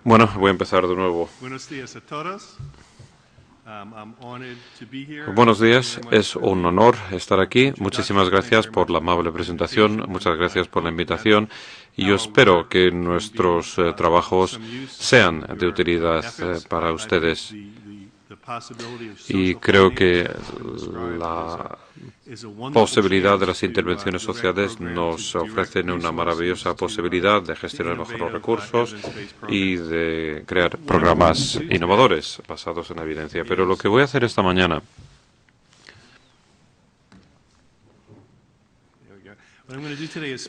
Bueno, voy a empezar de nuevo. Buenos días, es un honor estar aquí. Muchísimas gracias por la amable presentación, muchas gracias por la invitación y yo espero que nuestros trabajos sean de utilidad para ustedes. Y creo que la posibilidad de las intervenciones sociales nos ofrecen una maravillosa posibilidad de gestionar mejor los recursos y de crear programas innovadores basados en la evidencia. Pero lo que voy a hacer esta mañana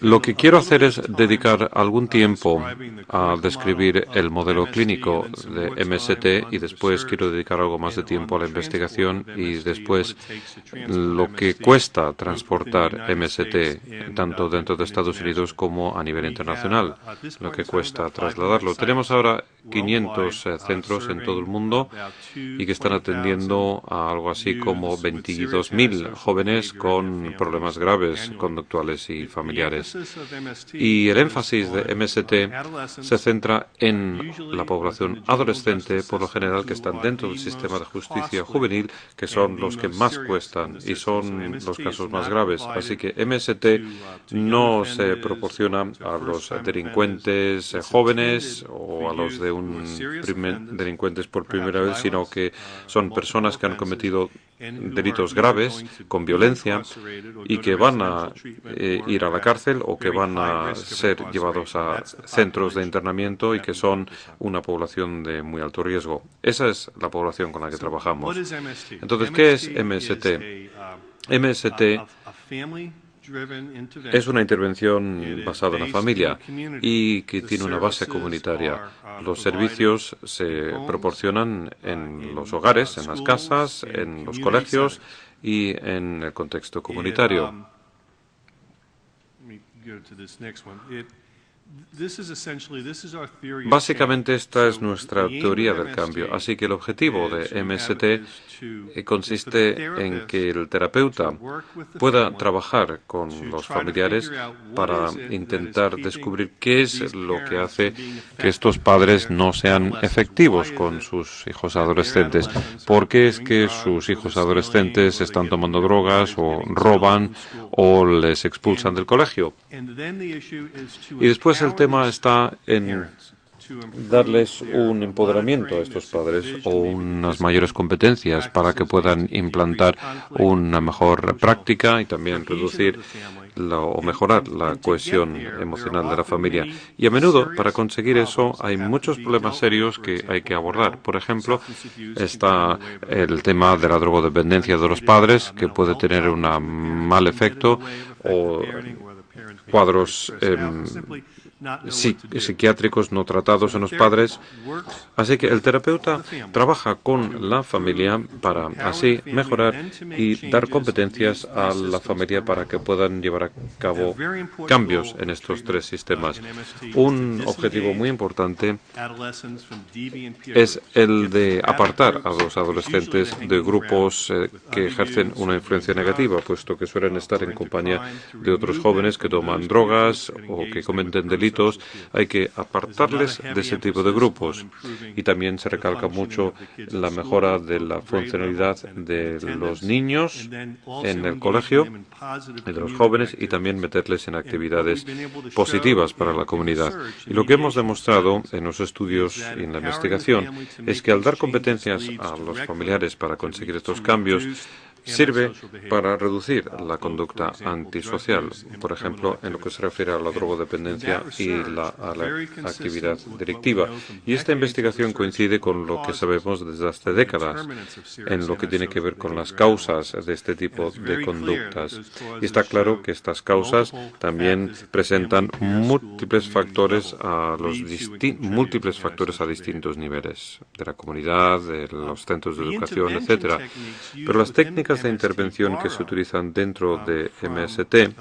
lo que quiero hacer es dedicar algún tiempo a describir el modelo clínico de MST y después quiero dedicar algo más de tiempo a la investigación y después lo que cuesta transportar MST tanto dentro de Estados Unidos como a nivel internacional, lo que cuesta trasladarlo. Tenemos ahora 500 centros en todo el mundo y que están atendiendo a algo así como 22.000 jóvenes con problemas graves conductuales y familiares. Y el énfasis de MST se centra en la población adolescente, por lo general, que están dentro del sistema de justicia juvenil, que son los que más cuestan y son los casos más graves. Así que MST no se proporciona a los delincuentes jóvenes o a los delincuentes por primera vez, sino que son personas que han cometido delitos graves con violencia y que van a ir a la cárcel o que van a ser llevados a centros de internamiento y que son una población de muy alto riesgo. Esa es la población con la que trabajamos. Entonces, ¿qué es MST? MST es una intervención basada en la familia y que tiene una base comunitaria. Los servicios se proporcionan en los hogares, en las casas, en los colegios y en el contexto comunitario. Básicamente esta es nuestra teoría del cambio, así que el objetivo de MST consiste en que el terapeuta pueda trabajar con los familiares para intentar descubrir qué es lo que hace que estos padres no sean efectivos con sus hijos adolescentes. ¿Por qué es que sus hijos adolescentes están tomando drogas o roban o les expulsan del colegio? Y después el tema está en darles un empoderamiento a estos padres o unas mayores competencias para que puedan implantar una mejor práctica y también reducir o mejorar la cohesión emocional de la familia. Y a menudo, para conseguir eso, hay muchos problemas serios que hay que abordar. Por ejemplo, está el tema de la drogodependencia de los padres, que puede tener un mal efecto, o cuadros psiquiátricos no tratados en los padres. Así que el terapeuta trabaja con la familia para así mejorar y dar competencias a la familia para que puedan llevar a cabo cambios en estos tres sistemas. Un objetivo muy importante es el de apartar a los adolescentes de grupos que ejercen una influencia negativa, puesto que suelen estar en compañía de otros jóvenes que toman drogas o que cometen delitos. Hay que apartarles de ese tipo de grupos. Y también se recalca mucho la mejora de la funcionalidad de los niños en el colegio, y de los jóvenes, y también meterles en actividades positivas para la comunidad. Y lo que hemos demostrado en los estudios y en la investigación es que al dar competencias a los familiares para conseguir estos cambios, sirve para reducir la conducta antisocial, por ejemplo, en lo que se refiere a la drogodependencia y a la actividad delictiva. Y esta investigación coincide con lo que sabemos desde hace décadas en lo que tiene que ver con las causas de este tipo de conductas. Y está claro que estas causas también presentan múltiples factores a distintos niveles de la comunidad, de los centros de educación, etcétera. Pero las técnicas de intervención que se utilizan dentro de MST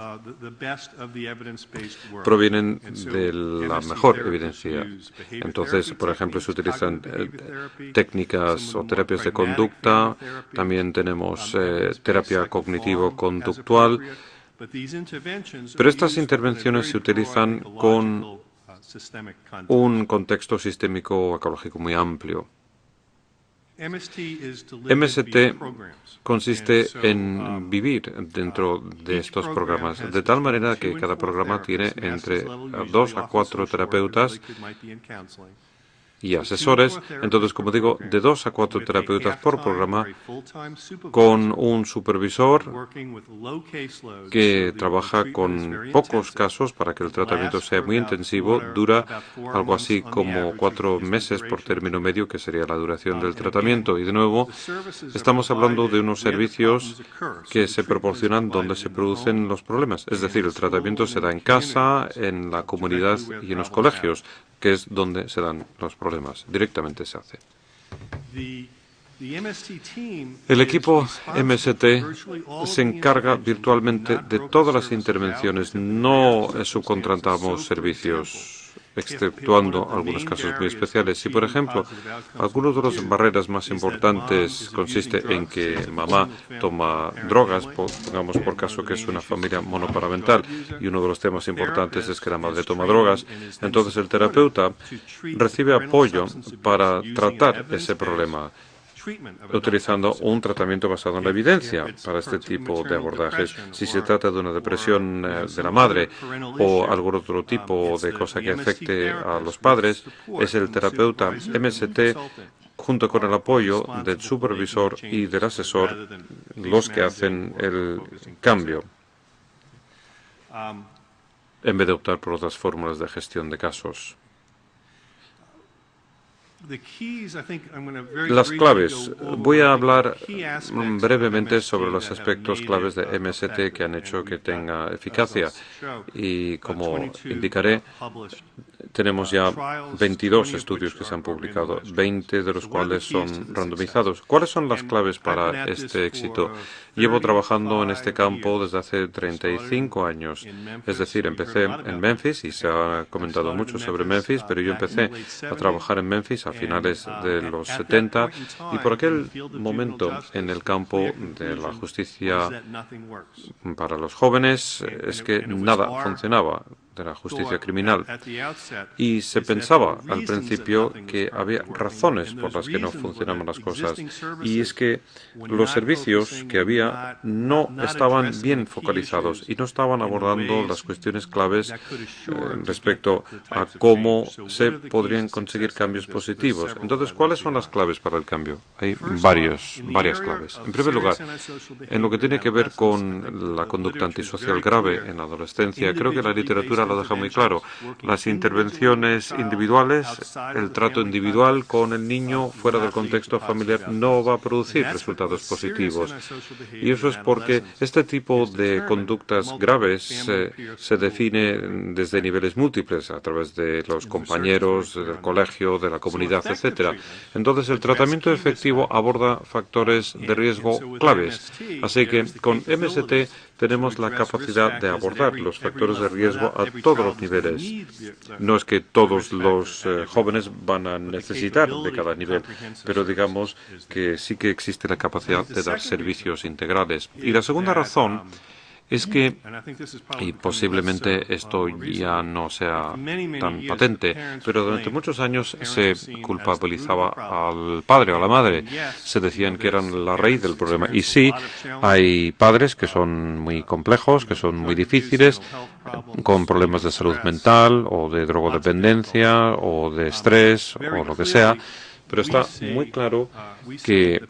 provienen de la mejor evidencia. Entonces, por ejemplo, se utilizan técnicas o terapias de conducta, también tenemos terapia cognitivo-conductual, pero estas intervenciones se utilizan con un contexto sistémico ecológico muy amplio. MST consiste en vivir dentro de estos programas, de tal manera que cada programa tiene entre 2 a 4 terapeutas y asesores. Entonces, como digo, de 2 a 4 terapeutas por programa, con un supervisor que trabaja con pocos casos para que el tratamiento sea muy intensivo. Dura algo así como 4 meses por término medio, que sería la duración del tratamiento. Y de nuevo, estamos hablando de unos servicios que se proporcionan donde se producen los problemas. Es decir, el tratamiento se da en casa, en la comunidad y en los colegios, que es donde se dan los problemas. Directamente se hace. El equipo MST se encarga virtualmente de todas las intervenciones. No subcontratamos servicios, exceptuando algunos casos muy especiales. Si, por ejemplo, algunas de las barreras más importantes consiste en que mamá toma drogas, pongamos por caso que es una familia monoparental, y uno de los temas importantes es que la madre toma drogas, entonces el terapeuta recibe apoyo para tratar ese problema, utilizando un tratamiento basado en la evidencia para este tipo de abordajes. Si se trata de una depresión de la madre o algún otro tipo de cosa que afecte a los padres, es el terapeuta MST, junto con el apoyo del supervisor y del asesor, los que hacen el cambio, en vez de optar por otras fórmulas de gestión de casos. Las claves. Voy a hablar brevemente sobre los aspectos claves de MST que han hecho que tenga eficacia. Y como indicaré, tenemos ya 22 estudios que se han publicado, 20 de los cuales son randomizados. ¿Cuáles son las claves para este éxito? Llevo trabajando en este campo desde hace 35 años. Es decir, empecé en Memphis, y se ha comentado mucho sobre Memphis, pero yo empecé a trabajar en Memphis a finales de los 70, y por aquel momento en el campo de la justicia para los jóvenes es que nada funcionaba, de la justicia criminal. Y se pensaba al principio que había razones por las que no funcionaban las cosas, y es que los servicios que había no estaban bien focalizados y no estaban abordando las cuestiones claves respecto a cómo se podrían conseguir cambios positivos. Entonces, ¿cuáles son las claves para el cambio? Hay varias claves. En primer lugar, en lo que tiene que ver con la conducta antisocial grave en la adolescencia, creo que la literatura lo deja muy claro. Las intervenciones individuales, el trato individual con el niño fuera del contexto familiar no va a producir resultados positivos. Y eso es porque este tipo de conductas graves se define desde niveles múltiples, a través de los compañeros, del colegio, de la comunidad, etcétera. Entonces, el tratamiento efectivo aborda factores de riesgo claves. Así que con MST tenemos la capacidad de abordar los factores de riesgo a todos los niveles. No es que todos los jóvenes van a necesitar de cada nivel, pero digamos que sí que existe la capacidad de dar servicios integrales. Y la segunda razón es que, y posiblemente esto ya no sea tan patente, pero durante muchos años se culpabilizaba al padre o a la madre. Se decían que eran la raíz del problema. Y sí, hay padres que son muy complejos, que son muy difíciles, con problemas de salud mental o de drogodependencia o de estrés o lo que sea. Pero está muy claro que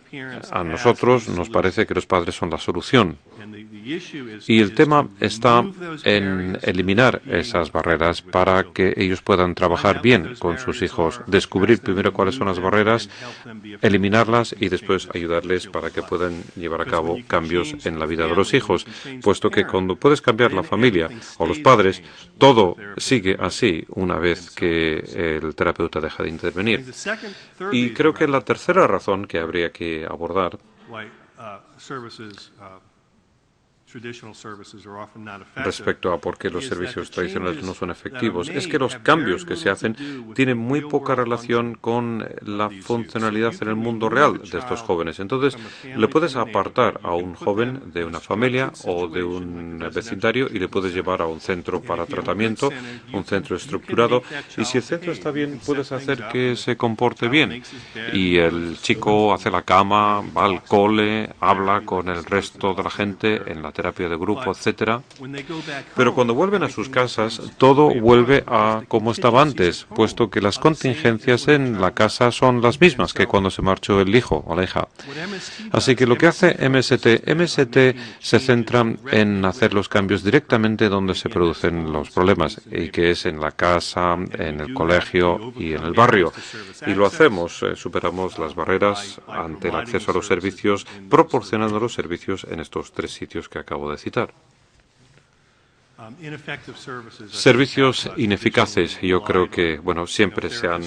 a nosotros nos parece que los padres son la solución. Y el tema está en eliminar esas barreras para que ellos puedan trabajar bien con sus hijos, descubrir primero cuáles son las barreras, eliminarlas y después ayudarles para que puedan llevar a cabo cambios en la vida de los hijos, puesto que cuando puedes cambiar la familia o los padres, todo sigue así una vez que el terapeuta deja de intervenir. Y creo que la tercera razón que habría que abordar respecto a por qué los servicios tradicionales no son efectivos, es que los cambios que se hacen tienen muy poca relación con la funcionalidad en el mundo real de estos jóvenes. Entonces, le puedes apartar a un joven de una familia o de un vecindario y le puedes llevar a un centro para tratamiento, un centro estructurado, y si el centro está bien, puedes hacer que se comporte bien. Y el chico hace la cama, va al cole, habla con el resto de la gente en la terapia de grupo, etcétera. Pero cuando vuelven a sus casas, todo vuelve a como estaba antes, puesto que las contingencias en la casa son las mismas que cuando se marchó el hijo o la hija. Así que lo que hace MST se centra en hacer los cambios directamente donde se producen los problemas, y que es en la casa, en el colegio y en el barrio. Y lo hacemos, superamos las barreras ante el acceso a los servicios, proporcionando los servicios en estos 3 sitios que acabo de citar. Servicios ineficaces. Yo creo que, siempre se han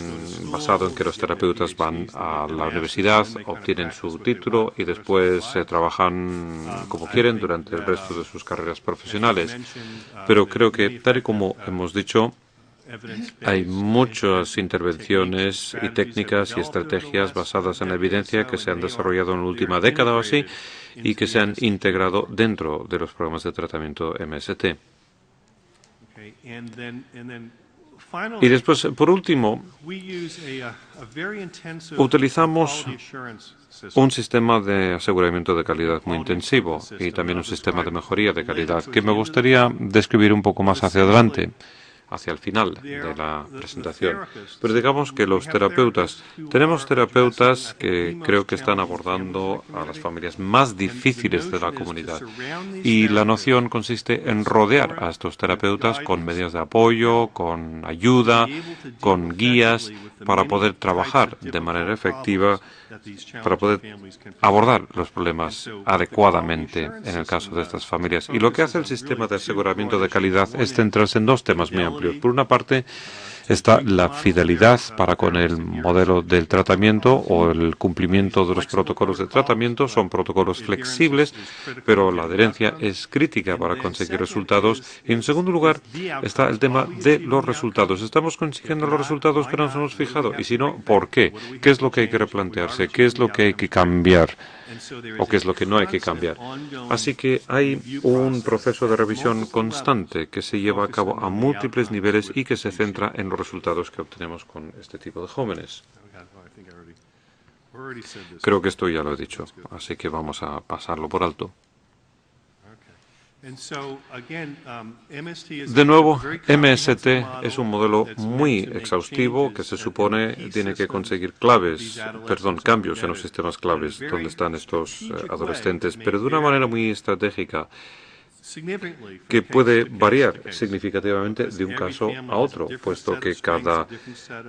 basado en que los terapeutas van a la universidad, obtienen su título y después trabajan como quieren durante el resto de sus carreras profesionales. Pero creo que, tal y como hemos dicho, hay muchas intervenciones y técnicas y estrategias basadas en la evidencia que se han desarrollado en la última década o así y que se han integrado dentro de los programas de tratamiento MST. Y después, por último, utilizamos un sistema de aseguramiento de calidad muy intensivo y también un sistema de mejoría de calidad que me gustaría describir un poco más hacia adelante, hacia el final de la presentación. Pero digamos que tenemos terapeutas que creo que están abordando a las familias más difíciles de la comunidad. Y la noción consiste en rodear a estos terapeutas con medios de apoyo, con ayuda, con guías, para poder trabajar de manera efectiva, para poder abordar los problemas adecuadamente en el caso de estas familias. Y lo que hace el sistema de aseguramiento de calidad es centrarse en 2 temas muy amplios. Por una parte, está la fidelidad para con el modelo del tratamiento o el cumplimiento de los protocolos de tratamiento. Son protocolos flexibles, pero la adherencia es crítica para conseguir resultados. Y en segundo lugar, está el tema de los resultados. ¿Estamos consiguiendo los resultados que nos hemos fijado? Y si no, ¿por qué? ¿Qué es lo que hay que replantearse? ¿Qué es lo que hay que cambiar? ¿O qué es lo que no hay que cambiar? Así que hay un proceso de revisión constante que se lleva a cabo a múltiples niveles y que se centra en los resultados que obtenemos con este tipo de jóvenes. Creo que esto ya lo he dicho, así que vamos a pasarlo por alto. De nuevo, MST es un modelo muy exhaustivo que se supone tiene que conseguir cambios en los sistemas claves donde están estos adolescentes, pero de una manera muy estratégica que puede variar significativamente de un caso a otro, puesto que cada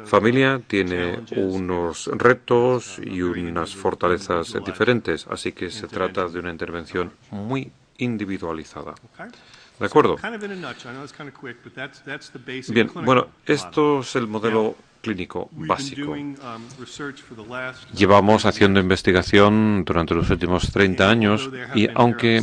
familia tiene unos retos y unas fortalezas diferentes, así que se trata de una intervención muy individualizada. ¿De acuerdo? Bien, esto es el modelo clínico básico. Llevamos haciendo investigación durante los últimos 30 años y aunque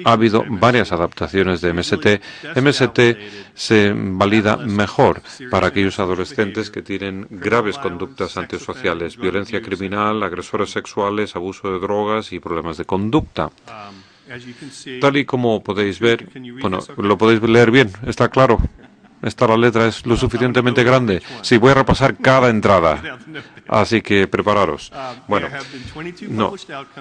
ha habido varias adaptaciones de MST se valida mejor para aquellos adolescentes que tienen graves conductas antisociales, violencia criminal, agresores sexuales, abuso de drogas y problemas de conducta. Tal y como podéis ver, lo podéis leer bien, está claro. La letra es lo suficientemente grande. Sí, voy a repasar cada entrada. Así que prepararos.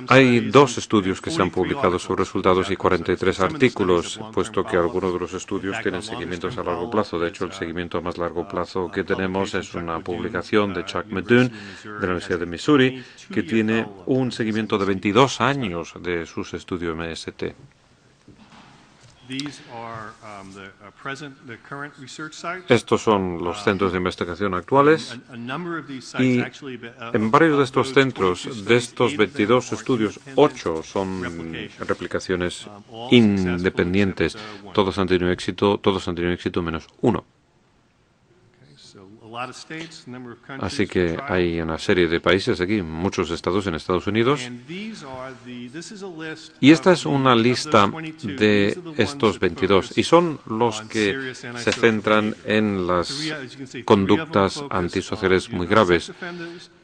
Hay 2 estudios que se han publicado sobre resultados y 43 artículos, puesto que algunos de los estudios tienen seguimientos a largo plazo. De hecho, el seguimiento a más largo plazo que tenemos es una publicación de Chuck Medune de la Universidad de Missouri, que tiene un seguimiento de 22 años de sus estudios MST. Estos son los centros de investigación actuales y en varios de estos centros, de estos 22 estudios, 8 son replicaciones independientes. Todos han tenido éxito menos 1. Así que hay una serie de países aquí, muchos estados en Estados Unidos. Y esta es una lista de estos 22. Y son los que se centran en las conductas antisociales muy graves.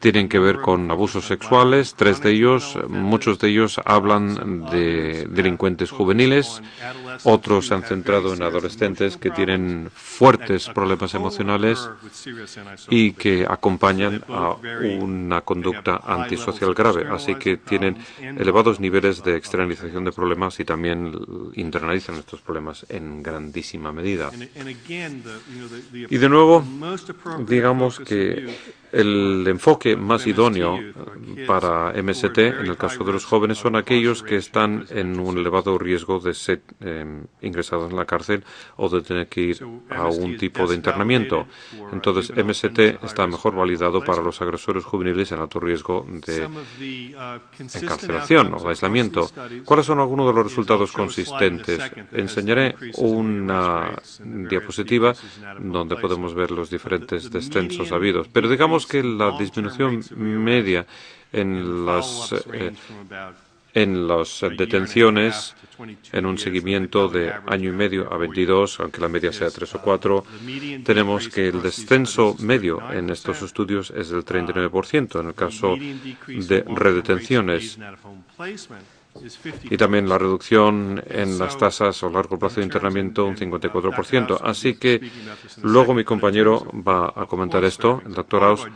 Tienen que ver con abusos sexuales, 3 de ellos. Muchos de ellos hablan de delincuentes juveniles. Otros se han centrado en adolescentes que tienen fuertes problemas emocionales y que acompañan a una conducta antisocial grave. Así que tienen elevados niveles de externalización de problemas y también internalizan estos problemas en grandísima medida. Y de nuevo, digamos que el enfoque más idóneo para MST, en el caso de los jóvenes, son aquellos que están en un elevado riesgo de ser ingresados en la cárcel o de tener que ir a un tipo de internamiento. Entonces, MST está mejor validado para los agresores juveniles en alto riesgo de encarcelación o de aislamiento. ¿Cuáles son algunos de los resultados consistentes? Enseñaré una diapositiva donde podemos ver los diferentes descensos habidos. Pero digamos que la disminución media en las detenciones, en un seguimiento de año y medio a 22, aunque la media sea 3 o 4, tenemos que el descenso medio en estos estudios es del 39%, en el caso de redetenciones. Y también la reducción en las tasas a largo plazo de internamiento, un 54%. Así que luego mi compañero va a comentar esto, el doctor Aus.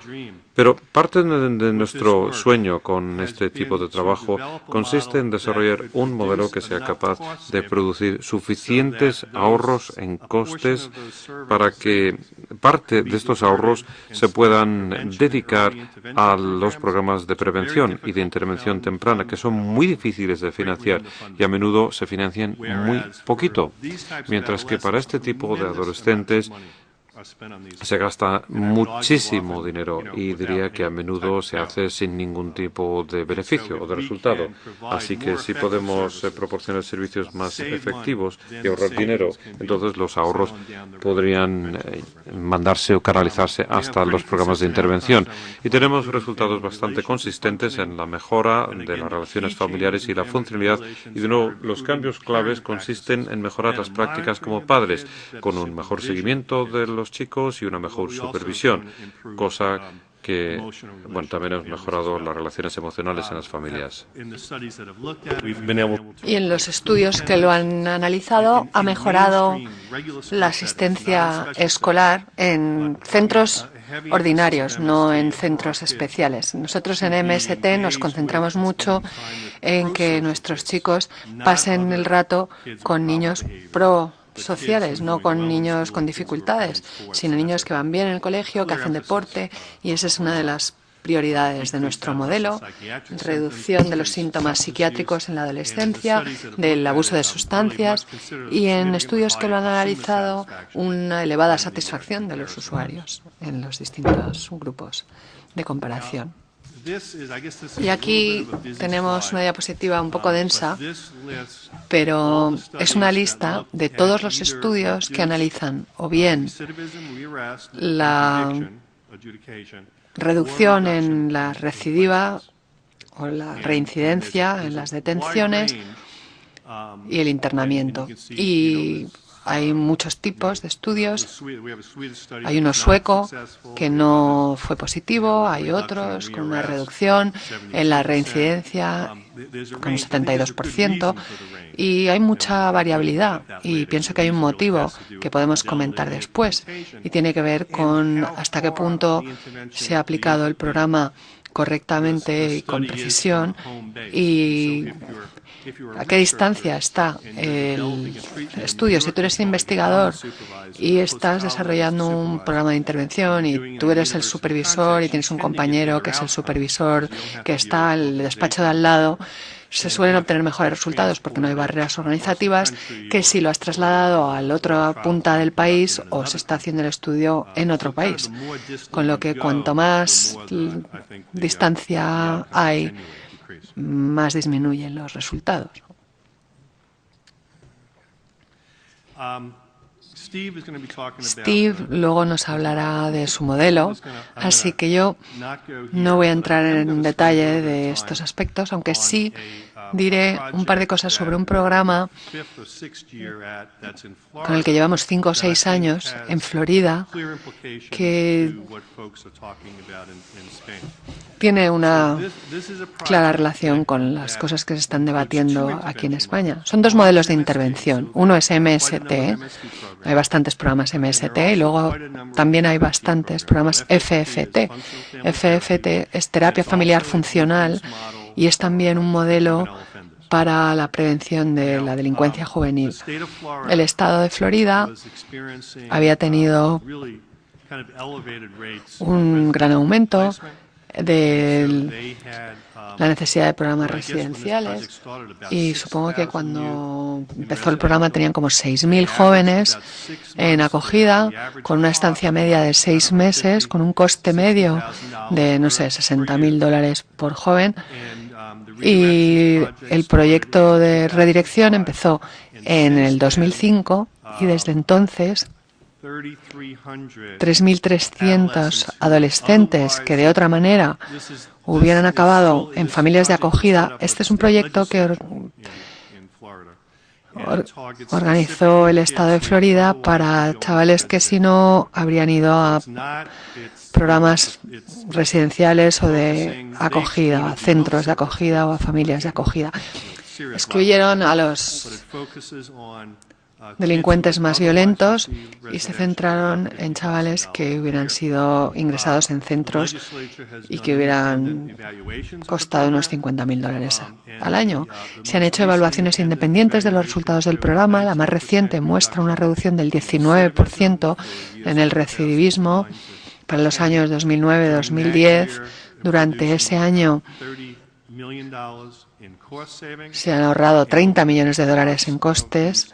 Pero parte de nuestro sueño con este tipo de trabajo consiste en desarrollar un modelo que sea capaz de producir suficientes ahorros en costes para que parte de estos ahorros se puedan dedicar a los programas de prevención y de intervención temprana, que son muy difíciles de financiar y a menudo se financian muy poquito, mientras que para este tipo de adolescentes se gasta muchísimo dinero y diría que a menudo se hace sin ningún tipo de beneficio o de resultado. Así que si podemos proporcionar servicios más efectivos y ahorrar dinero, entonces los ahorros podrían mandarse o canalizarse hasta los programas de intervención. Y tenemos resultados bastante consistentes en la mejora de las relaciones familiares y la funcionalidad. Y de nuevo, los cambios claves consisten en mejorar las prácticas como padres, con un mejor seguimiento de los chicos y una mejor supervisión, cosa que también hemos mejorado las relaciones emocionales en las familias. Y en los estudios que lo han analizado, ha mejorado la asistencia escolar en centros ordinarios, no en centros especiales. Nosotros en MST nos concentramos mucho en que nuestros chicos pasen el rato con niños sociales, no con niños con dificultades, sino niños que van bien en el colegio, que hacen deporte, y esa es una de las prioridades de nuestro modelo: reducción de los síntomas psiquiátricos en la adolescencia, del abuso de sustancias y, en estudios que lo han analizado, una elevada satisfacción de los usuarios en los distintos grupos de comparación. Y aquí tenemos una diapositiva un poco densa, pero es una lista de todos los estudios que analizan o bien la reducción en la recidiva o la reincidencia en las detenciones y el internamiento. Y hay muchos tipos de estudios. Hay uno sueco que no fue positivo, hay otros con una reducción en la reincidencia con un 72%, y hay mucha variabilidad. Y pienso que hay un motivo que podemos comentar después, y tiene que ver con hasta qué punto se ha aplicado el programa correctamente y con precisión, y a qué distancia está el estudio. Si tú eres investigador y estás desarrollando un programa de intervención y tú eres el supervisor y tienes un compañero que es el supervisor que está en el despacho de al lado, se suelen obtener mejores resultados porque no hay barreras organizativas que si lo has trasladado a la otra punta del país o se está haciendo el estudio en otro país. Con lo que cuanto más distancia hay, más disminuyen los resultados. Steve luego nos hablará de su modelo, así que yo no voy a entrar en detalle de estos aspectos, aunque sí diré un par de cosas sobre un programa con el que llevamos 5 o 6 años en Florida, que tiene una clara relación con las cosas que se están debatiendo aquí en España. Son dos modelos de intervención. Uno es MST, hay bastantes programas MST, y luego también hay bastantes programas FFT. FFT es terapia familiar funcional y es también un modelo para la prevención de la delincuencia juvenil. El estado de Florida había tenido un gran aumento de la necesidad de programas residenciales y supongo que cuando empezó el programa tenían como 6.000 jóvenes en acogida con una estancia media de 6 meses, con un coste medio de, no sé, $60.000 por joven. Y el proyecto de redirección empezó en el 2005 y desde entonces 3.300 adolescentes que de otra manera hubieran acabado en familias de acogida. Este es un proyecto que organizó el estado de Florida para chavales que si no habrían ido a programas residenciales o de acogida, a centros de acogida o a familias de acogida. Excluyeron a los delincuentes más violentos y se centraron en chavales que hubieran sido ingresados en centros y que hubieran costado unos $50.000 al año. Se han hecho evaluaciones independientes de los resultados del programa. La más reciente muestra una reducción del 19% en el recidivismo para los años 2009-2010. Durante ese año se han ahorrado $30 millones en costes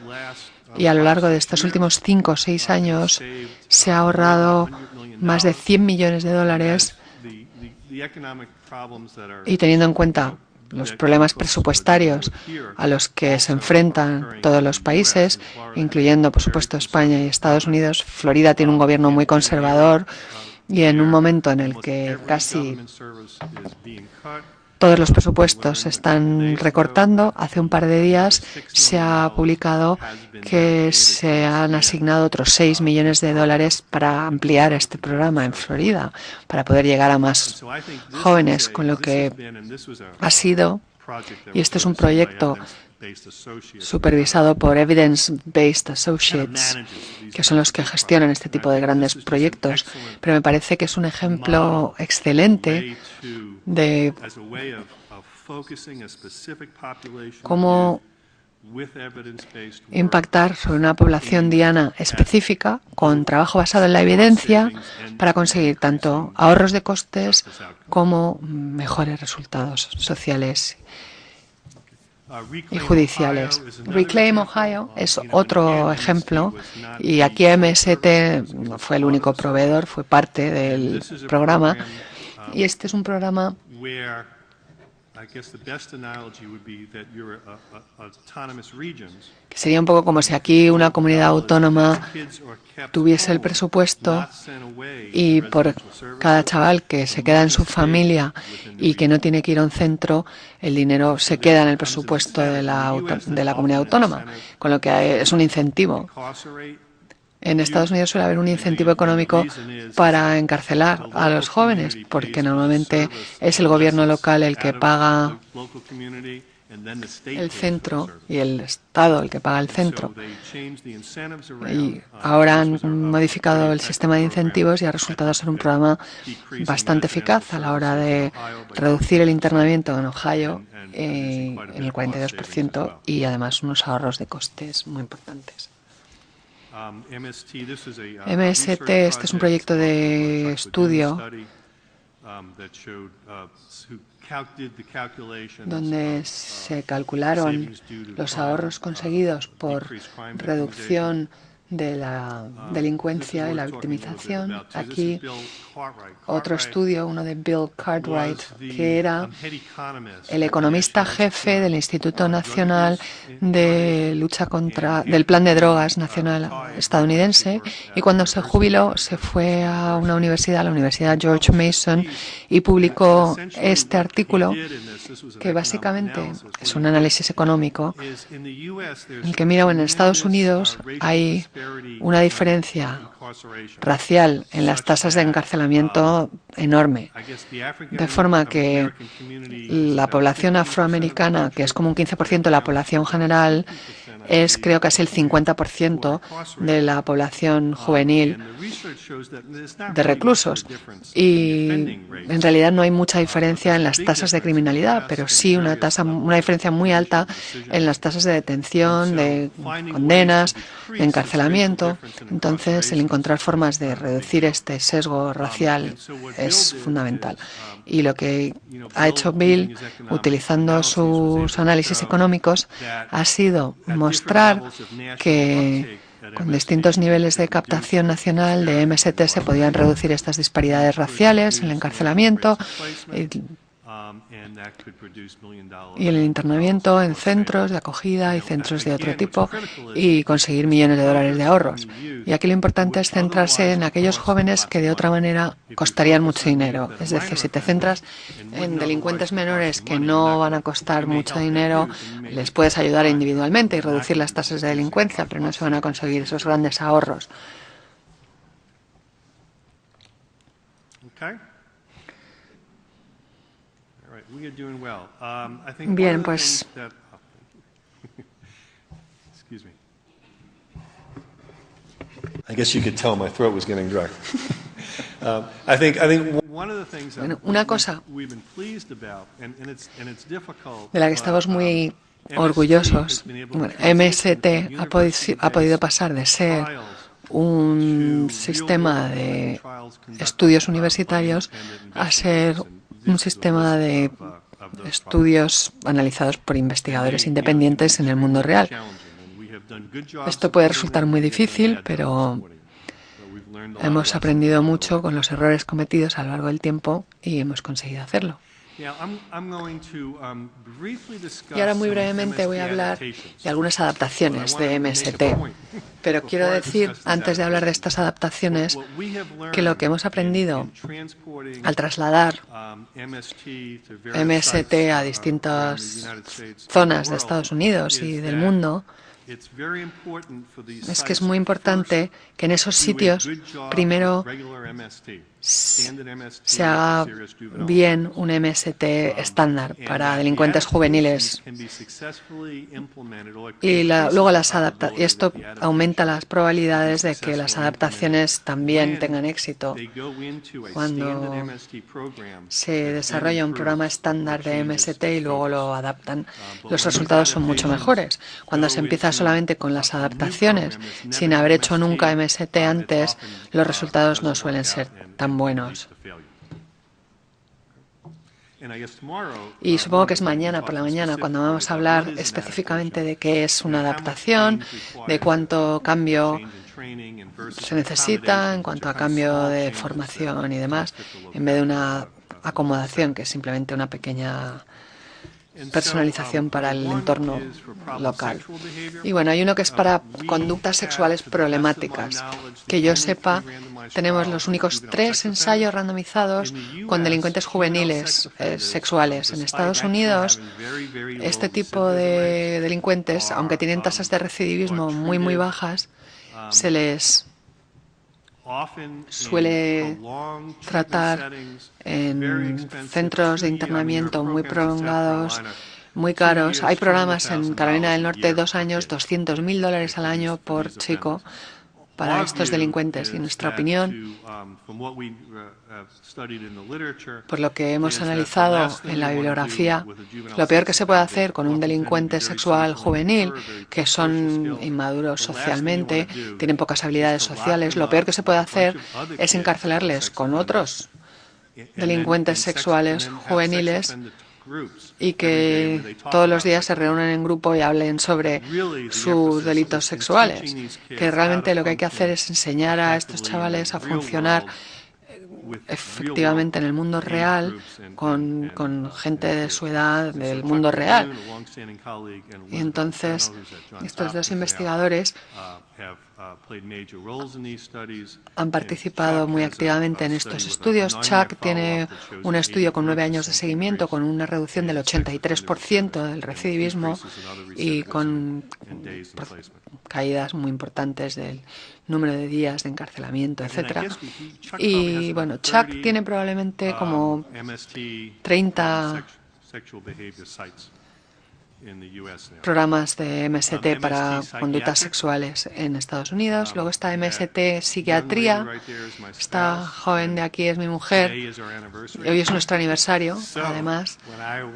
y a lo largo de estos últimos 5 o 6 años se ha ahorrado más de $100 millones y teniendo en cuenta los problemas presupuestarios a los que se enfrentan todos los países, incluyendo por supuesto España y Estados Unidos, Florida tiene un gobierno muy conservador y en un momento en el que casi todos los presupuestos se están recortando, hace un par de días se ha publicado que se han asignado otros $6 millones para ampliar este programa en Florida, para poder llegar a más jóvenes, con lo que ha sido, y este es un proyecto supervisado por Evidence-Based Associates, que son los que gestionan este tipo de grandes proyectos, pero me parece que es un ejemplo excelente de cómo impactar sobre una población diana específica con trabajo basado en la evidencia para conseguir tanto ahorros de costes como mejores resultados sociales y judiciales. Reclaim Ohio es otro ejemplo y aquí MST no fue el único proveedor, fue parte del programa y este es un programa que sería un poco como si aquí una comunidad autónoma tuviese el presupuesto y por cada chaval que se queda en su familia y que no tiene que ir a un centro, el dinero se queda en el presupuesto de la comunidad autónoma, con lo que es un incentivo. En Estados Unidos suele haber un incentivo económico para encarcelar a los jóvenes, porque normalmente es el gobierno local el que paga el centro y el Estado el que paga el centro. Y ahora han modificado el sistema de incentivos y ha resultado ser un programa bastante eficaz a la hora de reducir el internamiento en Ohio en el 42% y además unos ahorros de costes muy importantes. MST, este es un proyecto de estudio donde se calcularon los ahorros conseguidos por reducción de la delincuencia y la victimización. Aquí otro estudio, uno de Bill Cartwright, que era el economista jefe del Instituto Nacional de Lucha del Plan de Drogas Nacional estadounidense, y cuando se jubiló se fue a una universidad, la Universidad George Mason, y publicó este artículo que básicamente es un análisis económico en el que mira, en Estados Unidos hay una diferencia racial en las tasas de encarcelamiento enorme, de forma que la población afroamericana, que es como un 15% de la población general, es creo casi el 50% de la población juvenil de reclusos. Y en realidad no hay mucha diferencia en las tasas de criminalidad, pero sí una diferencia muy alta en las tasas de detención, de condenas, de encarcelamiento. Entonces, el encontrar formas de reducir este sesgo racial es fundamental. Y lo que ha hecho Bill, utilizando sus análisis económicos, ha sido mostrar que con distintos niveles de captación nacional de MST se podían reducir estas disparidades raciales, el encarcelamiento y el internamiento en centros de acogida y centros de otro tipo, y conseguir millones de dólares de ahorros. Y aquí lo importante es centrarse en aquellos jóvenes que de otra manera costarían mucho dinero. Es decir, si te centras en delincuentes menores que no van a costar mucho dinero, les puedes ayudar individualmente y reducir las tasas de delincuencia, pero no se van a conseguir esos grandes ahorros. Bien, pues bueno, una cosa de la que estamos muy orgullosos, MST ha podido pasar de ser un sistema de estudios universitarios a ser un sistema de estudios analizados por investigadores independientes en el mundo real. Esto puede resultar muy difícil, pero hemos aprendido mucho con los errores cometidos a lo largo del tiempo y hemos conseguido hacerlo. Y ahora muy brevemente voy a hablar de algunas adaptaciones de MST. Pero quiero decir, antes de hablar de estas adaptaciones, que lo que hemos aprendido al trasladar MST a distintas zonas de Estados Unidos y del mundo es que es muy importante que en esos sitios primero se haga bien un MST estándar para delincuentes juveniles y luego y esto aumenta las probabilidades de que las adaptaciones también tengan éxito. Cuando se desarrolla un programa estándar de MST y luego lo adaptan, los resultados son mucho mejores. Cuando se empieza solamente con las adaptaciones sin haber hecho nunca MST antes, los resultados no suelen ser tan buenos. Y supongo que es mañana por la mañana cuando vamos a hablar específicamente de qué es una adaptación, de cuánto cambio se necesita en cuanto a cambio de formación y demás, en vez de una acomodación que es simplemente una pequeña personalización para el entorno local. Y bueno, hay uno que es para conductas sexuales problemáticas. Que yo sepa, tenemos los únicos 3 ensayos randomizados con delincuentes juveniles sexuales. En Estados Unidos, este tipo de delincuentes, aunque tienen tasas de recidivismo muy, muy bajas, se les suele tratar en centros de internamiento muy prolongados, muy caros. Hay programas en Carolina del Norte, 2 años, $200,000 al año por chico para estos delincuentes. Y en nuestra opinión, por lo que hemos analizado en la bibliografía, lo peor que se puede hacer con un delincuente sexual juvenil, que son inmaduros socialmente, tienen pocas habilidades sociales, lo peor que se puede hacer es encarcelarles con otros delincuentes sexuales juveniles y que todos los días se reúnen en grupo y hablen sobre sus delitos sexuales. Que realmente lo que hay que hacer es enseñar a estos chavales a funcionar efectivamente en el mundo real con gente de su edad del mundo real. Y entonces estos dos investigadores han participado muy activamente en estos estudios. Chuck tiene un estudio con 9 años de seguimiento con una reducción del 83% del recidivismo y con caídas muy importantes del número de días de encarcelamiento, etc. Y bueno, Chuck tiene probablemente como 30 programas de MST para conductas sexuales en Estados Unidos. Luego está MST Psiquiatría. Esta joven de aquí es mi mujer. Hoy es nuestro aniversario, además.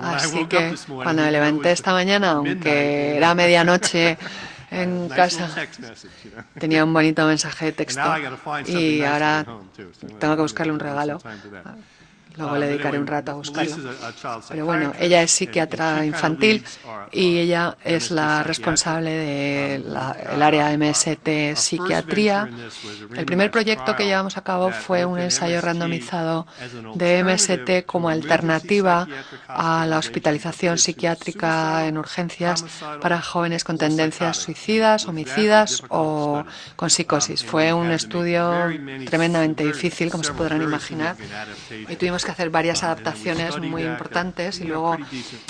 Así que cuando me levanté esta mañana, aunque era medianoche en casa, tenía un bonito mensaje de texto y ahora tengo que buscarle un regalo. Luego le dedicaré un rato a buscarlo. Pero bueno, ella es psiquiatra infantil y ella es la responsable del área MST Psiquiatría. El primer proyecto que llevamos a cabo fue un ensayo randomizado de MST como alternativa a la hospitalización psiquiátrica en urgencias para jóvenes con tendencias suicidas, homicidas o con psicosis. Fue un estudio tremendamente difícil, como se podrán imaginar, y tuvimos que hacer varias adaptaciones muy importantes y luego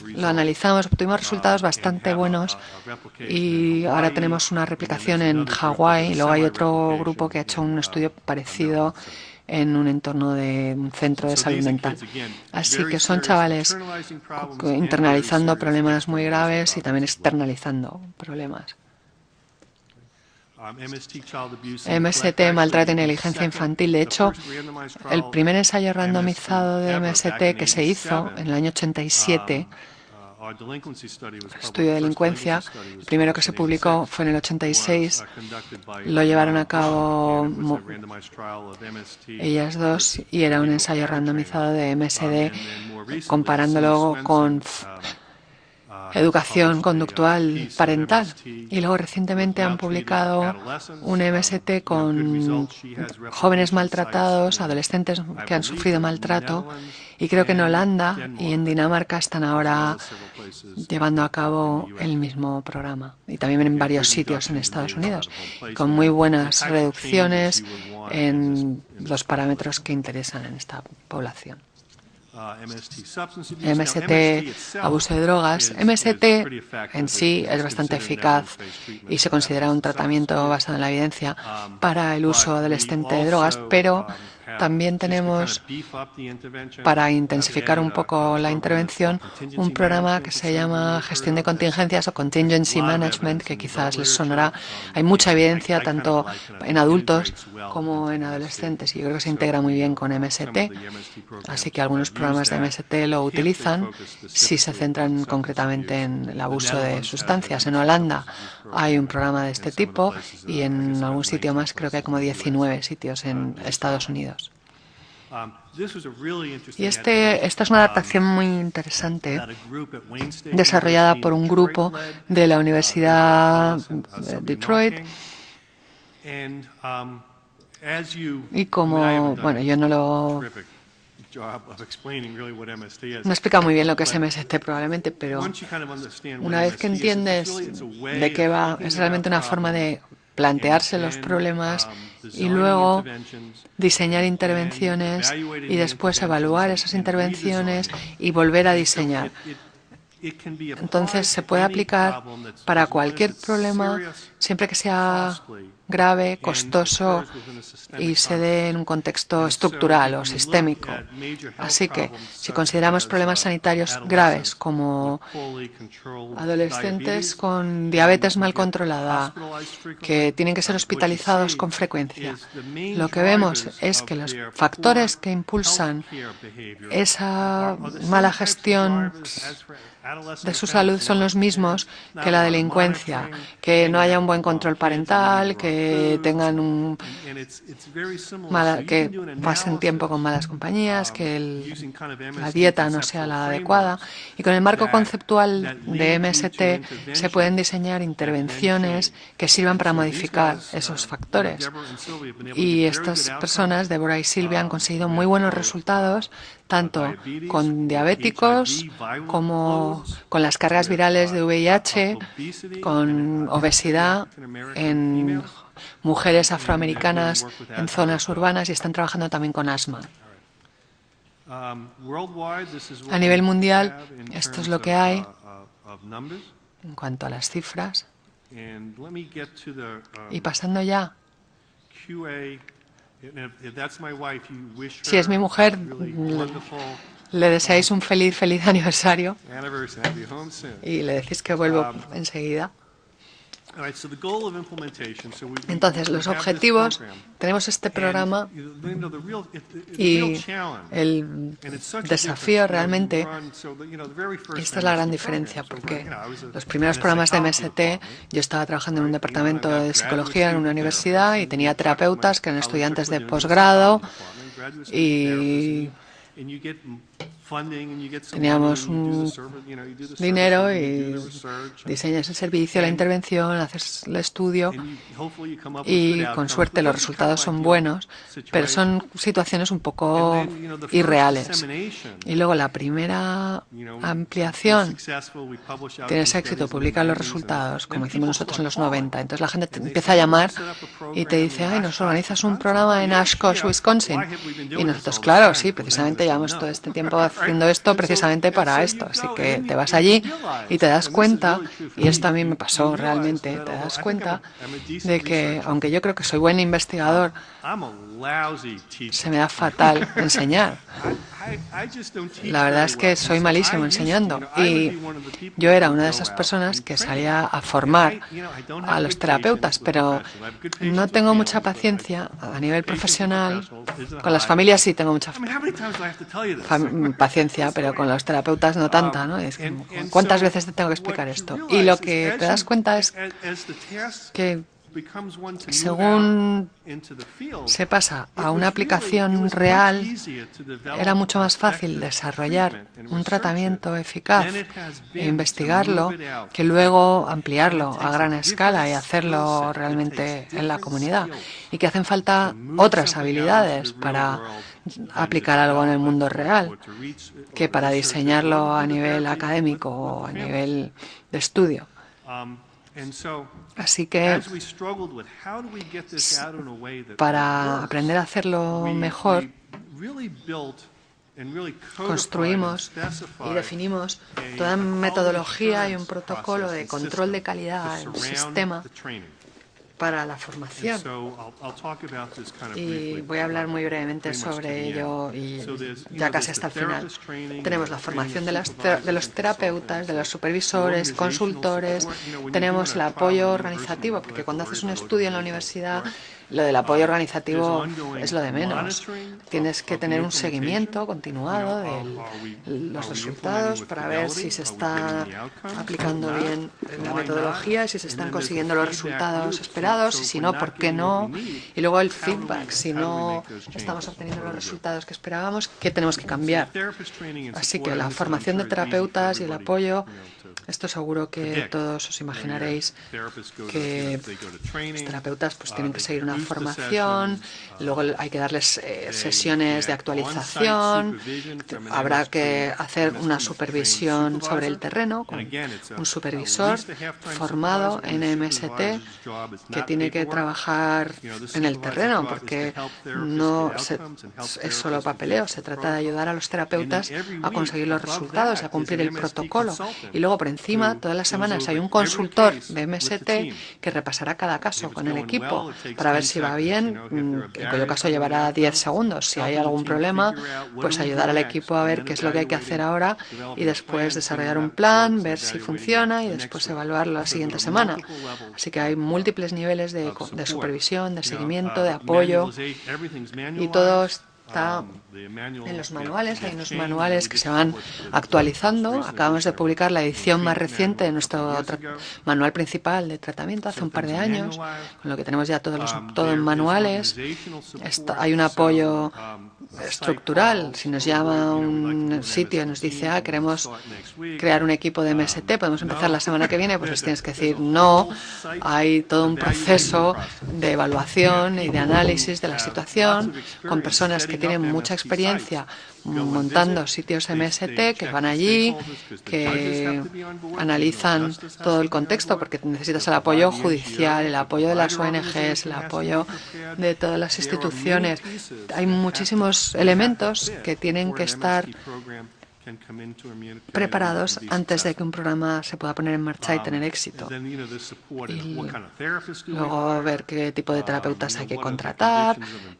lo analizamos, obtuvimos resultados bastante buenos y ahora tenemos una replicación en Hawái y luego hay otro grupo que ha hecho un estudio parecido en un entorno de un centro de salud mental. Así que son chavales internalizando problemas muy graves y también externalizando problemas. MST, maltrato y negligencia infantil. De hecho, el primer ensayo randomizado de MST que se hizo en el año 87, estudio de delincuencia, el primero que se publicó fue en el 86, lo llevaron a cabo ellas dos y era un ensayo randomizado de MSD comparándolo con educación conductual parental. Y luego recientemente han publicado un MST con jóvenes maltratados, adolescentes que han sufrido maltrato. Y creo que en Holanda y en Dinamarca están ahora llevando a cabo el mismo programa. Y también en varios sitios en Estados Unidos, con muy buenas reducciones en los parámetros que interesan en esta población. MST, abuso de drogas. MST en sí es bastante eficaz y se considera un tratamiento basado en la evidencia para el uso adolescente de drogas, pero también tenemos, para intensificar un poco la intervención, un programa que se llama Gestión de Contingencias o Contingency Management, que quizás les sonará. Hay mucha evidencia tanto en adultos como en adolescentes y yo creo que se integra muy bien con MST, así que algunos programas de MST lo utilizan si se centran concretamente en el abuso de sustancias. En Holanda hay un programa de este tipo y en algún sitio más, creo que hay como 19 sitios en Estados Unidos. Y esta es una adaptación muy interesante desarrollada por un grupo de la Universidad de Detroit. Y como, bueno, yo no explica muy bien lo que es MST probablemente, pero una vez que entiendes de qué va, es realmente una forma de plantearse los problemas y luego diseñar intervenciones y después evaluar esas intervenciones y volver a diseñar. Entonces se puede aplicar para cualquier problema siempre que sea grave, costoso y se dé en un contexto estructural o sistémico. Así que si consideramos problemas sanitarios graves como adolescentes con diabetes mal controlada que tienen que ser hospitalizados con frecuencia, lo que vemos es que los factores que impulsan esa mala gestión de su salud son los mismos que la delincuencia, que no haya un buen control parental, que que tengan que pasen tiempo con malas compañías, que la dieta no sea la adecuada. Y con el marco conceptual de MST se pueden diseñar intervenciones que sirvan para modificar esos factores. Y estas personas, Deborah y Silvia, han conseguido muy buenos resultados, tanto con diabéticos como con las cargas virales de VIH, con obesidad en mujeres afroamericanas en zonas urbanas, y están trabajando también con asma. A nivel mundial, esto es lo que hay en cuanto a las cifras. Y pasando ya, si es mi mujer, le deseáis un feliz aniversario y le decís que vuelvo enseguida. Entonces, los objetivos, tenemos este programa y el desafío realmente, esta es la gran diferencia, porque los primeros programas de MST, yo estaba trabajando en un departamento de psicología en una universidad y tenía terapeutas que eran estudiantes de posgrado y teníamos un dinero y diseñas el servicio, la intervención, haces el estudio y con suerte los resultados son buenos, pero son situaciones un poco irreales. Y luego la primera ampliación, tienes éxito, publicas los resultados, como hicimos nosotros en los 90. Entonces la gente te empieza a llamar y te dice, ay, ¿nos organizas un programa en Oshkosh, Wisconsin? Y nosotros, claro, sí, precisamente llevamos todo este tiempo haciendo esto precisamente para esto. Así que te vas allí y te das cuenta, y esto a mí me pasó realmente, te das cuenta de que, aunque yo creo que soy buen investigador, se me da fatal enseñar. La verdad es que soy malísimo enseñando, y yo era una de esas personas que salía a formar a los terapeutas, pero no tengo mucha paciencia a nivel profesional. Con las familias sí tengo mucha paciencia, pero con los terapeutas no tanta, ¿no? Es como, ¿cuántas veces te tengo que explicar esto? Y lo que te das cuenta es que según se pasa a una aplicación real, era mucho más fácil desarrollar un tratamiento eficaz e investigarlo que luego ampliarlo a gran escala y hacerlo realmente en la comunidad. Y que hacen falta otras habilidades para aplicar algo en el mundo real que para diseñarlo a nivel académico o a nivel de estudio. Así que para aprender a hacerlo mejor, construimos y definimos toda metodología y un protocolo de control de calidad en un sistema para la formación. Y voy a hablar muy brevemente sobre ello, y ya casi hasta el final. Tenemos la formación de los terapeutas, de los supervisores, consultores, tenemos el apoyo organizativo, porque cuando haces un estudio en la universidad, lo del apoyo organizativo es lo de menos. Tienes que tener un seguimiento continuado de los resultados para ver si se está aplicando bien la metodología, si se están consiguiendo los resultados esperados, y si no, ¿por qué no? Y luego el feedback, si no estamos obteniendo los resultados que esperábamos, ¿qué tenemos que cambiar? Así que la formación de terapeutas y el apoyo, esto seguro que todos os imaginaréis que los terapeutas pues tienen que seguir una formación, luego hay que darles sesiones de actualización, habrá que hacer una supervisión sobre el terreno con un supervisor formado en MST que tiene que trabajar en el terreno, porque no es solo papeleo, se trata de ayudar a los terapeutas a conseguir los resultados y a cumplir el protocolo. Y luego por encima, todas las semanas hay un consultor de MST que repasará cada caso con el equipo para ver si va bien, en cuyo caso llevará 10 segundos. Si hay algún problema, pues ayudar al equipo a ver qué es lo que hay que hacer ahora y después desarrollar un plan, ver si funciona y después evaluarlo la siguiente semana. Así que hay múltiples niveles de supervisión, de seguimiento, de apoyo, y todo está en los manuales. Hay unos manuales que se van actualizando. Acabamos de publicar la edición más reciente de nuestro manual principal de tratamiento hace un par de años, con lo que tenemos ya todo en manuales. Hay un apoyo estructural. Si nos llama un sitio y nos dice, queremos crear un equipo de MST, podemos empezar la semana que viene, pues les tienes que decir no. Hay todo un proceso de evaluación y de análisis de la situación con personas que tienen mucha experiencia montando sitios MST, que van allí, que analizan todo el contexto, porque necesitas el apoyo judicial, el apoyo de las ONGs, el apoyo de todas las instituciones. Hay muchísimos elementos que tienen que estar preparados antes de que un programa se pueda poner en marcha y tener éxito. Y luego ver qué tipo de terapeutas hay que contratar,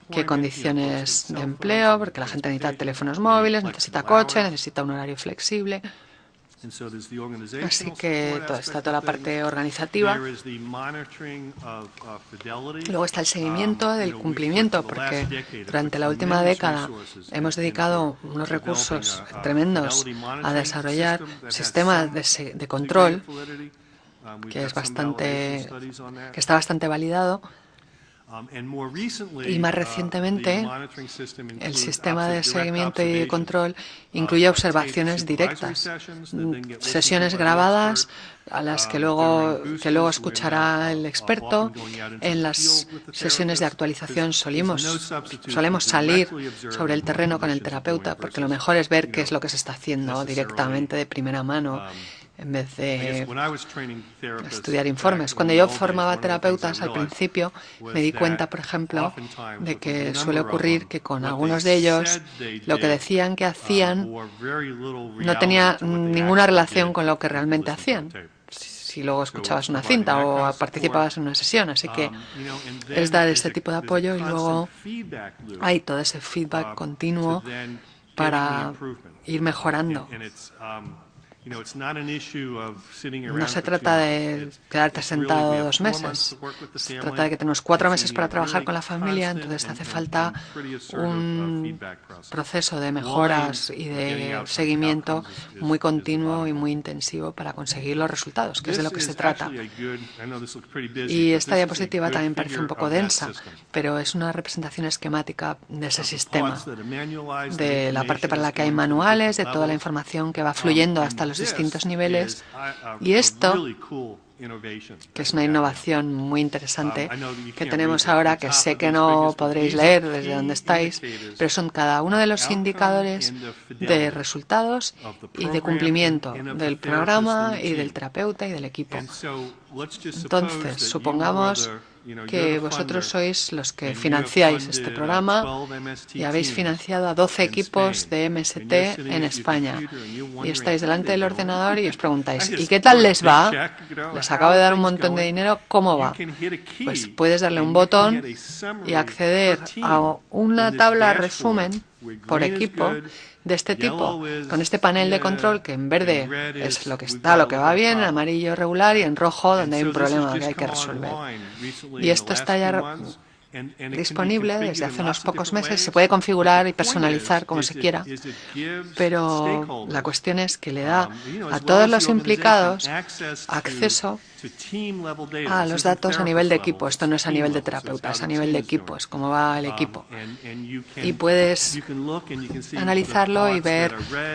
qué condiciones de empleo, porque la gente necesita teléfonos móviles, necesita coche, necesita un horario flexible. Así que está toda la parte organizativa. Luego está el seguimiento del cumplimiento, porque durante la última década hemos dedicado unos recursos tremendos a desarrollar sistemas de control que está bastante validado. Y más recientemente, el sistema de seguimiento y de control incluye observaciones directas, sesiones grabadas a las que luego escuchará el experto. En las sesiones de actualización solemos salir sobre el terreno con el terapeuta, porque lo mejor es ver qué es lo que se está haciendo directamente de primera mano, en vez de estudiar informes. Cuando yo formaba terapeutas al principio, me di cuenta, por ejemplo, de que suele ocurrir que con algunos de ellos lo que decían que hacían no tenía ninguna relación con lo que realmente hacían, si luego escuchabas una cinta o participabas en una sesión. Así que es dar este tipo de apoyo y luego hay todo ese feedback continuo para ir mejorando. No se trata de quedarte sentado 2 meses, se trata de que tenemos 4 meses para trabajar con la familia, entonces hace falta un proceso de mejoras y de seguimiento muy continuo y muy intensivo para conseguir los resultados, que es de lo que se trata. Y esta diapositiva también parece un poco densa, pero es una representación esquemática de ese sistema, de la parte para la que hay manuales, de toda la información que va fluyendo hasta los distintos niveles. Y esto, que es una innovación muy interesante que tenemos ahora, que sé que no podréis leer desde donde estáis, pero son cada uno de los indicadores de resultados y de cumplimiento del programa y del terapeuta y del equipo. Entonces, supongamos que vosotros sois los que financiáis este programa y habéis financiado a 12 equipos de MST en España y estáis delante del ordenador y os preguntáis, ¿y qué tal les va? Les acabo de dar un montón de dinero, ¿cómo va? Pues puedes darle un botón y acceder a una tabla resumen por equipo de este tipo, con este panel de control que en verde es lo que está, lo que va bien, en amarillo regular y en rojo donde hay un problema que hay que resolver. Y esto está ya disponible desde hace unos pocos meses. Se puede configurar y personalizar como se quiera, pero la cuestión es que le da a todos los implicados acceso a los datos a nivel de equipo. Esto no es a nivel de terapeuta, es a nivel de equipo, es cómo va el equipo. Y puedes analizarlo y ver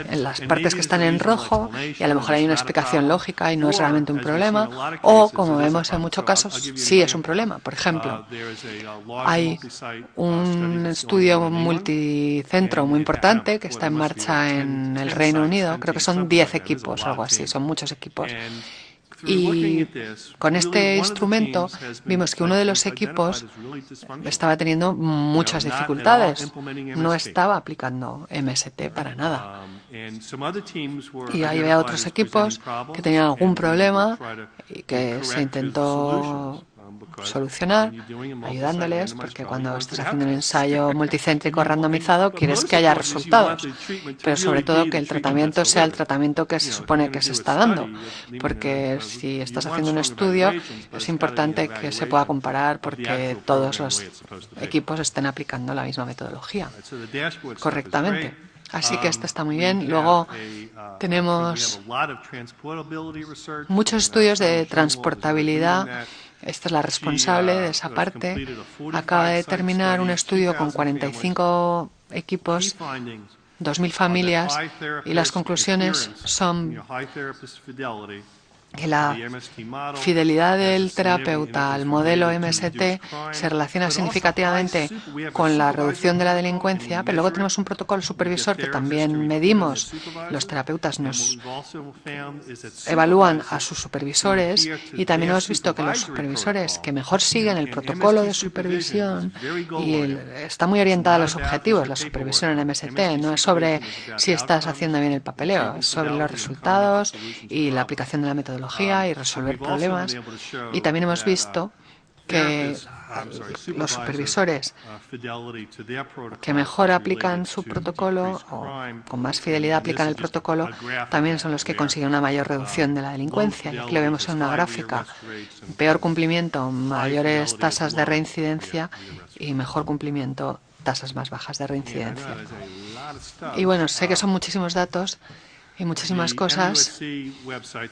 en las partes que están en rojo, y a lo mejor hay una explicación lógica y no es realmente un problema, o como vemos en muchos casos, sí es un problema. Por ejemplo, hay un estudio multicentro muy importante que está en marcha en el Reino Unido, creo que son 10 equipos o algo así, son muchos equipos. Y con este instrumento vimos que uno de los equipos estaba teniendo muchas dificultades, no estaba aplicando MST para nada. Y había otros equipos que tenían algún problema y que se intentó solucionar, ayudándoles, porque cuando estás haciendo un ensayo multicéntrico randomizado quieres que haya resultados, pero sobre todo que el tratamiento sea el tratamiento que se supone que se está dando, porque si estás haciendo un estudio es importante que se pueda comparar porque todos los equipos estén aplicando la misma metodología correctamente. Así que esto está muy bien. Luego tenemos muchos estudios de transportabilidad. Esta es la responsable de esa parte. Acaba de terminar un estudio con 45 equipos, 2.000 familias, y las conclusiones son que la fidelidad del terapeuta al modelo MST se relaciona significativamente con la reducción de la delincuencia, pero luego tenemos un protocolo supervisor que también medimos. Los terapeutas nos evalúan a sus supervisores y también hemos visto que los supervisores que mejor siguen el protocolo de supervisión y está muy orientada a los objetivos, la supervisión en MST, no es sobre si estás haciendo bien el papeleo, es sobre los resultados y la aplicación de la metodología y resolver problemas. Y también hemos visto que los supervisores que mejor aplican su protocolo o con más fidelidad aplican el protocolo también son los que consiguen una mayor reducción de la delincuencia. Y aquí lo vemos en una gráfica. Peor cumplimiento, mayores tasas de reincidencia, y mejor cumplimiento, tasas más bajas de reincidencia. Y bueno, sé que son muchísimos datos y muchísimas cosas,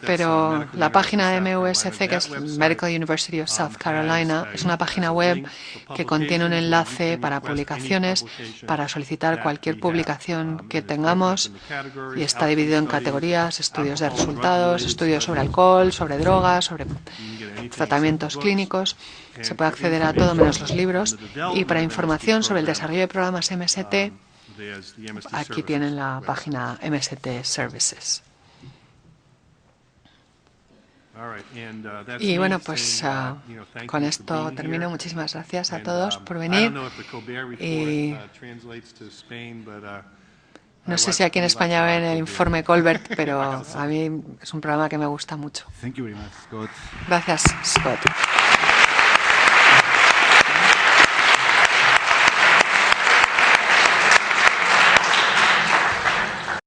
pero la página de MUSC, que es Medical University of South Carolina, es una página web que contiene un enlace para publicaciones, para solicitar cualquier publicación que tengamos, y está dividido en categorías: estudios de resultados, estudios sobre alcohol, sobre drogas, sobre tratamientos clínicos. Se puede acceder a todo menos los libros, y para información sobre el desarrollo de programas MST, aquí tienen la página MST Services. Y bueno, pues con esto termino. Muchísimas gracias a todos por venir. Y no sé si aquí en España ven el informe Colbert, pero a mí es un programa que me gusta mucho. Gracias, Scott.